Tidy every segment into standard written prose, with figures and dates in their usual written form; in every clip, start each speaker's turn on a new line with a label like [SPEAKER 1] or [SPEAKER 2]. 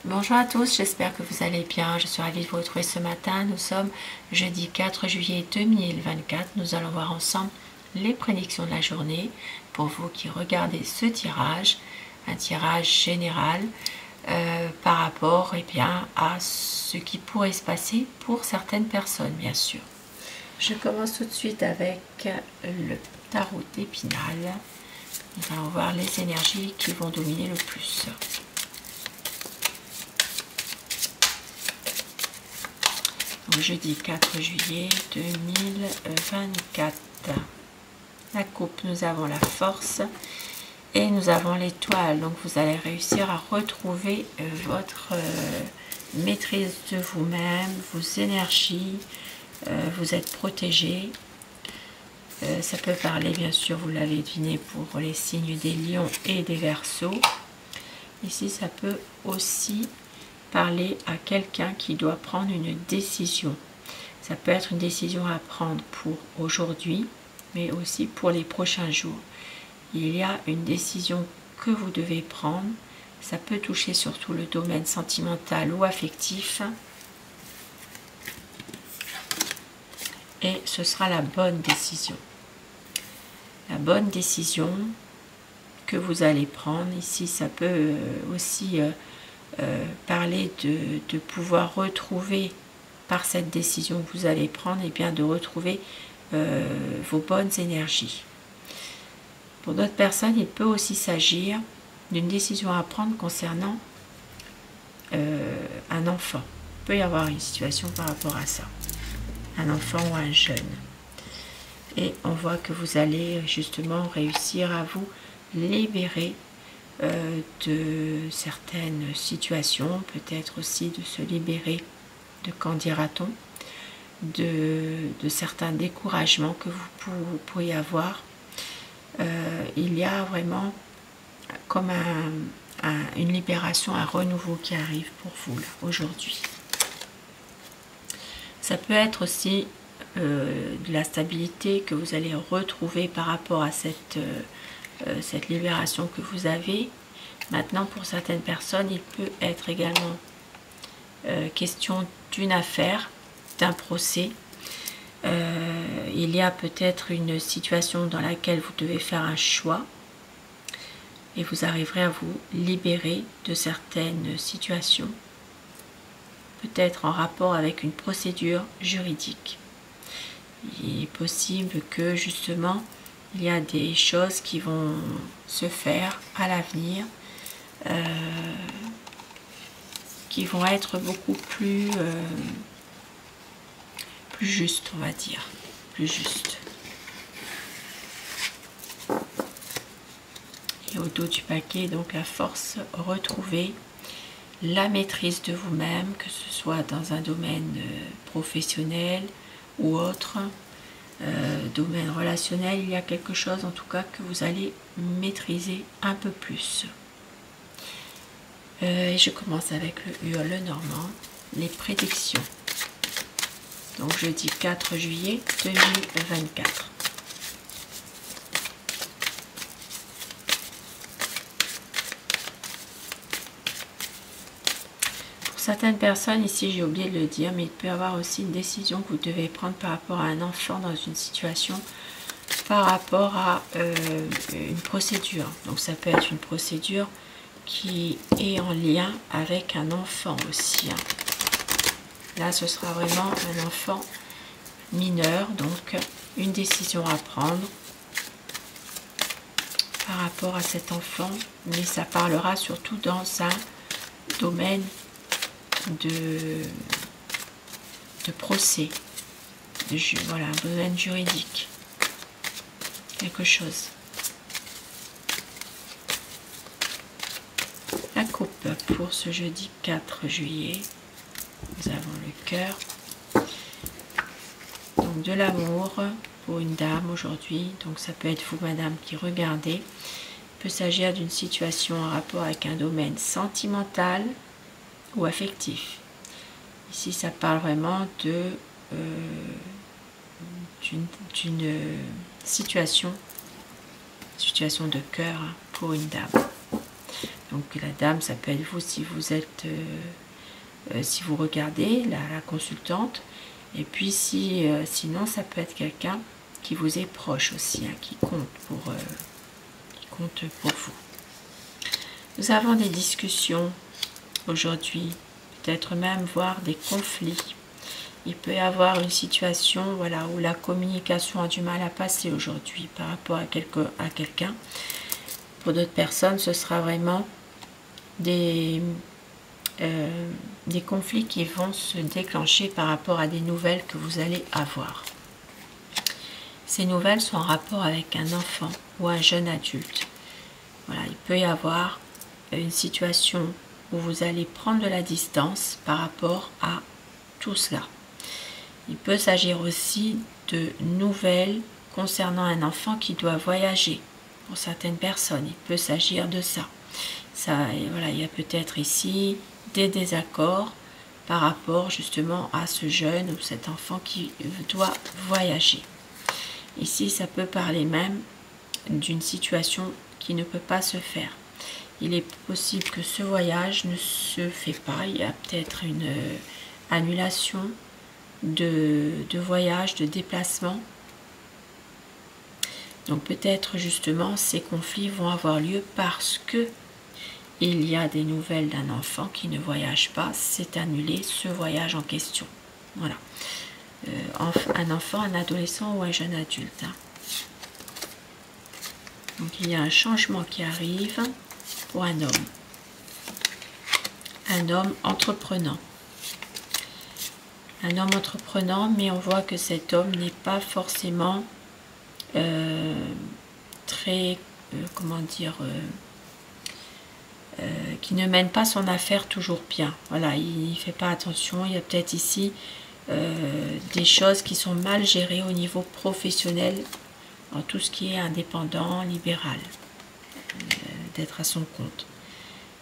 [SPEAKER 1] Bonjour à tous, j'espère que vous allez bien. Je suis ravie de vous retrouver ce matin. Nous sommes jeudi 4 juillet 2024. Nous allons voir ensemble les prédictions de la journée pour vous qui regardez ce tirage, un tirage général par rapport à ce qui pourrait se passer pour certaines personnes, bien sûr. Je commence tout de suite avec le tarot d'Épinal. Nous allons voir les énergies qui vont dominer le plus. Donc, jeudi 4 juillet 2024. La coupe, nous avons la force et nous avons l'étoile. Donc vous allez réussir à retrouver votre maîtrise de vous-même, vos énergies, vous êtes protégé. Ça peut parler, bien sûr, vous l'avez deviné, pour les signes des lions et des verseaux. Ici, ça peut aussi parler à quelqu'un qui doit prendre une décision. Ça peut être une décision à prendre pour aujourd'hui, mais aussi pour les prochains jours. Il y a une décision que vous devez prendre. Ça peut toucher surtout le domaine sentimental ou affectif. Et ce sera la bonne décision. La bonne décision que vous allez prendre. Ici, ça peut aussi parler de pouvoir retrouver par cette décision que vous allez prendre, et bien de retrouver vos bonnes énergies. Pour d'autres personnes, il peut aussi s'agir d'une décision à prendre concernant un enfant. Il peut y avoir une situation par rapport à ça, un enfant ou un jeune. Et on voit que vous allez justement réussir à vous libérer de certaines situations, peut-être aussi de se libérer de, qu'en dira-t-on, de certains découragements que vous pourriez avoir. Il y a vraiment comme une libération, un renouveau qui arrive pour vous là, aujourd'hui. Ça peut être aussi de la stabilité que vous allez retrouver par rapport à cette libération que vous avez. Maintenant, pour certaines personnes, il peut être également question d'une affaire, d'un procès. Il y a peut-être une situation dans laquelle vous devez faire un choix et vous arriverez à vous libérer de certaines situations, peut-être en rapport avec une procédure juridique. Il est possible que justement il y a des choses qui vont se faire à l'avenir qui vont être beaucoup plus justes, on va dire, plus justes. Et au dos du paquet, donc la force retrouvée, la maîtrise de vous-même, que ce soit dans un domaine professionnel ou autre, domaine relationnel, il y a quelque chose en tout cas que vous allez maîtriser un peu plus. Et je commence avec le normand, les prédictions. Donc jeudi 4 juillet 2024. Pour certaines personnes, ici j'ai oublié de le dire, mais il peut y avoir aussi une décision que vous devez prendre par rapport à un enfant dans une situation, par rapport à une procédure. Donc ça peut être une procédure qui est en lien avec un enfant aussi. Là, ce sera vraiment un enfant mineur, donc une décision à prendre par rapport à cet enfant, mais ça parlera surtout dans un domaine de procès, voilà, un domaine juridique, quelque chose. La coupe pour ce jeudi 4 juillet, nous avons le cœur, donc de l'amour pour une dame aujourd'hui, donc ça peut être vous madame qui regardez. Il peut s'agir d'une situation en rapport avec un domaine sentimental ou affectif. Ici ça parle vraiment d'une situation de cœur pour une dame. Donc la dame, ça peut être vous si vous êtes, si vous regardez la consultante. Et puis sinon, ça peut être quelqu'un qui vous est proche aussi, hein, qui compte pour vous. Nous avons des discussions aujourd'hui, peut-être même voir des conflits. Il peut y avoir une situation, voilà, où la communication a du mal à passer aujourd'hui par rapport à quelqu'un. Pour d'autres personnes, ce sera vraiment des conflits qui vont se déclencher par rapport à des nouvelles que vous allez avoir. Ces nouvelles sont en rapport avec un enfant ou un jeune adulte. Voilà, il peut y avoir une situation où vous allez prendre de la distance par rapport à tout cela. Il peut s'agir aussi de nouvelles concernant un enfant qui doit voyager. Pour certaines personnes, il peut s'agir de ça. Voilà, il y a peut-être ici des désaccords par rapport justement à ce jeune ou cet enfant qui doit voyager. Ici, ça peut parler même d'une situation qui ne peut pas se faire. Il est possible que ce voyage ne se fait pas. Il y a peut-être une annulation de voyage, de déplacement. Donc peut-être justement ces conflits vont avoir lieu parce que il y a des nouvelles d'un enfant qui ne voyage pas. C'est annulé ce voyage en question. Voilà. Un enfant, un adolescent ou un jeune adulte. Hein. Donc il y a un changement qui arrive pour un homme. Un homme entreprenant. Un homme entreprenant, mais on voit que cet homme n'est pas forcément très, comment dire, qui ne mène pas son affaire toujours bien. Voilà, il ne fait pas attention. Il y a peut-être ici des choses qui sont mal gérées au niveau professionnel, en tout ce qui est indépendant, libéral, d'être à son compte.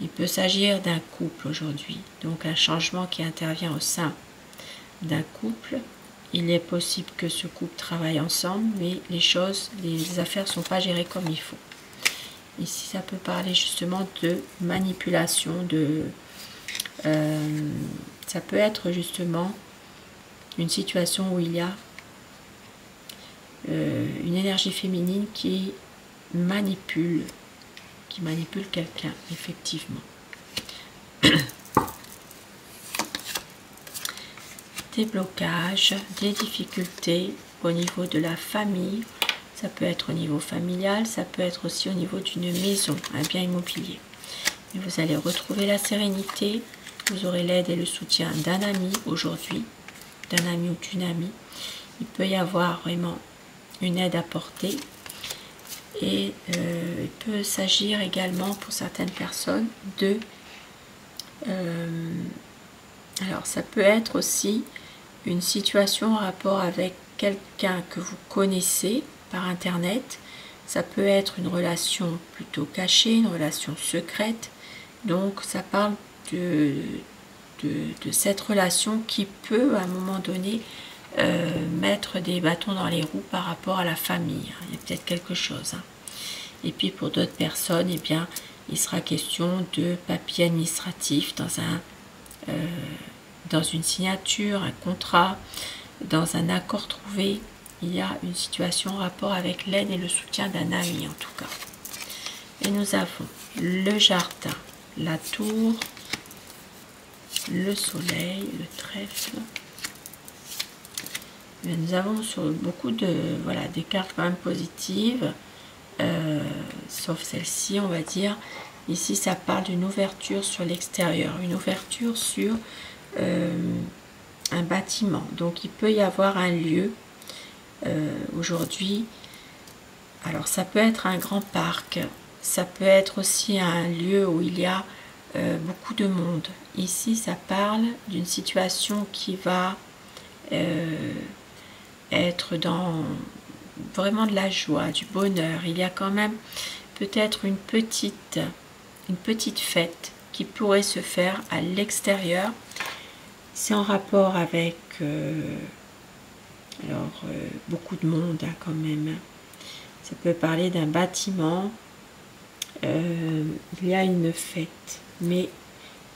[SPEAKER 1] Il peut s'agir d'un couple aujourd'hui, donc un changement qui intervient au sein d'un couple. Il est possible que ce couple travaille ensemble, mais les affaires ne sont pas gérées comme il faut. Ici, ça peut parler justement de manipulation, ça peut être justement une situation où il y a une énergie féminine qui manipule quelqu'un, effectivement. Des blocages, des difficultés au niveau de la famille. Ça peut être au niveau familial, ça peut être aussi au niveau d'une maison, un bien immobilier. Et vous allez retrouver la sérénité, vous aurez l'aide et le soutien d'un ami aujourd'hui, d'un ami ou d'une amie. Il peut y avoir vraiment une aide apportée. Et il peut s'agir également pour certaines personnes de... alors ça peut être aussi une situation en rapport avec quelqu'un que vous connaissez par internet. Ça peut être une relation plutôt cachée, une relation secrète. Donc ça parle de cette relation qui peut à un moment donné mettre des bâtons dans les roues par rapport à la famille. Il y a peut-être quelque chose. Hein. Et puis pour d'autres personnes, eh bien, il sera question de papier administratif dans une signature, un contrat, dans un accord trouvé. Il y a une situation en rapport avec l'aide et le soutien d'un ami en tout cas. Et nous avons le jardin, la tour, le soleil, le trèfle. Mais nous avons sur beaucoup des cartes quand même positives, sauf celle-ci, on va dire. Ici, ça parle d'une ouverture sur l'extérieur, une ouverture sur un bâtiment. Donc, il peut y avoir un lieu aujourd'hui. Alors, ça peut être un grand parc, ça peut être aussi un lieu où il y a beaucoup de monde. Ici, ça parle d'une situation qui va être dans vraiment de la joie, du bonheur. Il y a quand même peut-être une petite fête qui pourrait se faire à l'extérieur. C'est en rapport avec beaucoup de monde hein, quand même. Ça peut parler d'un bâtiment il y a une fête, mais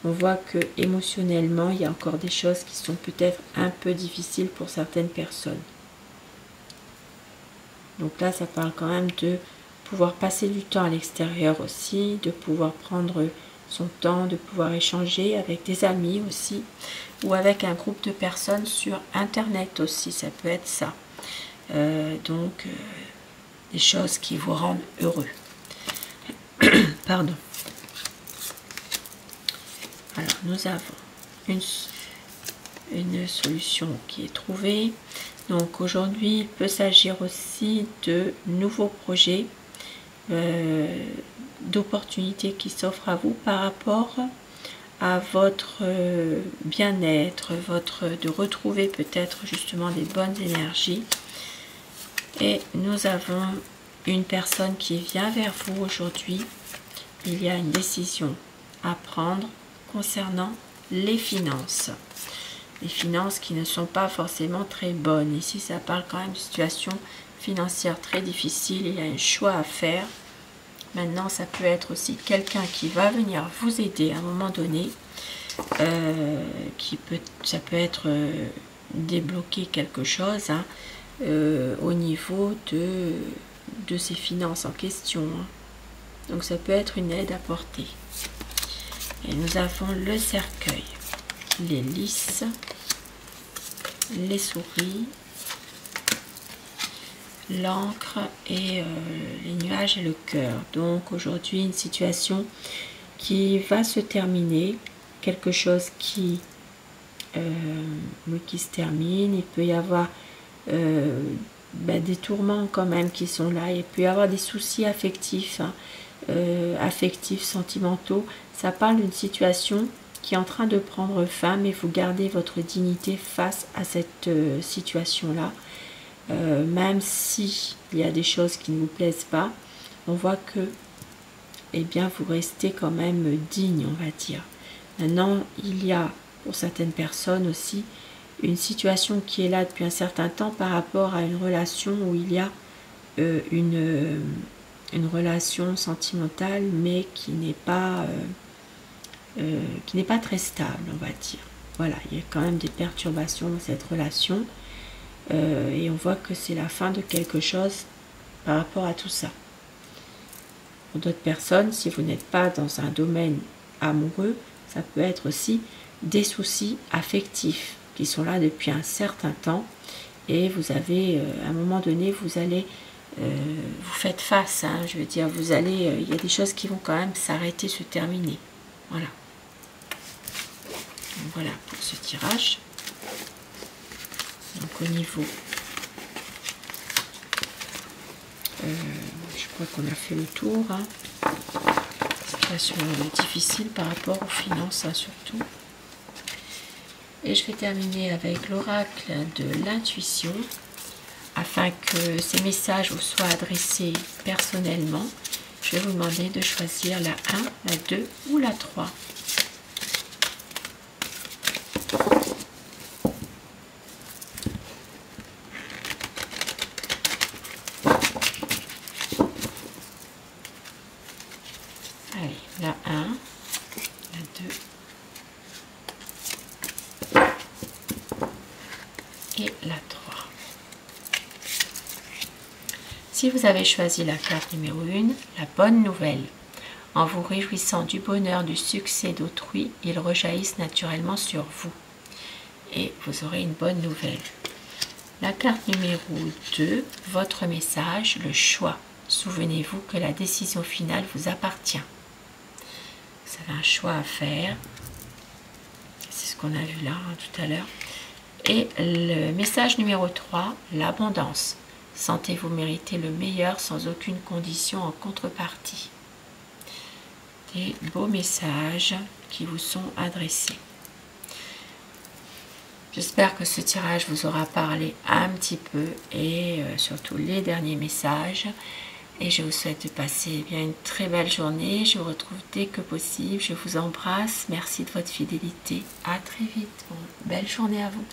[SPEAKER 1] on voit que émotionnellement, il y a encore des choses qui sont peut-être un peu difficiles pour certaines personnes. Donc là, ça parle quand même de pouvoir passer du temps à l'extérieur aussi, de pouvoir prendre son temps, de pouvoir échanger avec des amis aussi, ou avec un groupe de personnes sur Internet aussi, ça peut être ça. Donc, des choses qui vous rendent heureux. Pardon. Alors, nous avons une solution qui est trouvée. Donc, aujourd'hui, il peut s'agir aussi de nouveaux projets, d'opportunités qui s'offrent à vous par rapport à votre bien-être, de retrouver peut-être justement des bonnes énergies. Et nous avons une personne qui vient vers vous aujourd'hui. Il y a une décision à prendre concernant les finances. Les finances qui ne sont pas forcément très bonnes. Ici, ça parle quand même de situation financière très difficile. Il y a un choix à faire. Maintenant, ça peut être aussi quelqu'un qui va venir vous aider à un moment donné. Ça peut être débloquer quelque chose hein, au niveau de ces finances en question. Hein. Donc, ça peut être une aide apportée. Et nous avons le cercueil, les lys, les souris, l'encre et les nuages et le cœur. Donc aujourd'hui une situation qui va se terminer, quelque chose qui se termine. Il peut y avoir des tourments quand même qui sont là. Il peut y avoir des soucis affectifs, hein, affectifs, sentimentaux. Ça parle d'une situation qui est en train de prendre fin, mais vous gardez votre dignité face à cette situation-là. Même si il y a des choses qui ne vous plaisent pas, on voit que eh bien, vous restez quand même digne, on va dire. Maintenant, il y a pour certaines personnes aussi une situation qui est là depuis un certain temps par rapport à une relation où il y a une relation sentimentale, mais qui n'est pas très stable, on va dire. Voilà, il y a quand même des perturbations dans cette relation. Et on voit que c'est la fin de quelque chose par rapport à tout ça. Pour d'autres personnes, si vous n'êtes pas dans un domaine amoureux, ça peut être aussi des soucis affectifs qui sont là depuis un certain temps et vous avez, à un moment donné, vous allez, vous faites face, hein, je veux dire, vous allez, il y a des choses qui vont quand même s'arrêter, se terminer. Voilà. Donc, voilà pour ce tirage. Donc au niveau, je crois qu'on a fait le tour, hein. Situation difficile par rapport aux finances, hein, surtout. Et je vais terminer avec l'oracle de l'intuition, afin que ces messages vous soient adressés personnellement. Je vais vous demander de choisir la 1, la 2 ou la 3. Allez, la 1, la 2 et la 3. Si vous avez choisi la carte numéro 1, la bonne nouvelle. En vous réjouissant du bonheur, du succès d'autrui, ils rejaillissent naturellement sur vous. Et vous aurez une bonne nouvelle. La carte numéro 2, votre message, le choix. Souvenez-vous que la décision finale vous appartient. Vous avez un choix à faire. C'est ce qu'on a vu là hein, tout à l'heure. Et le message numéro 3, l'abondance. Sentez-vous mériter le meilleur sans aucune condition en contrepartie. Des beaux messages qui vous sont adressés. J'espère que ce tirage vous aura parlé un petit peu et surtout les derniers messages. Et je vous souhaite de passer bien une très belle journée. Je vous retrouve dès que possible. Je vous embrasse. Merci de votre fidélité. À très vite. Bon, belle journée à vous.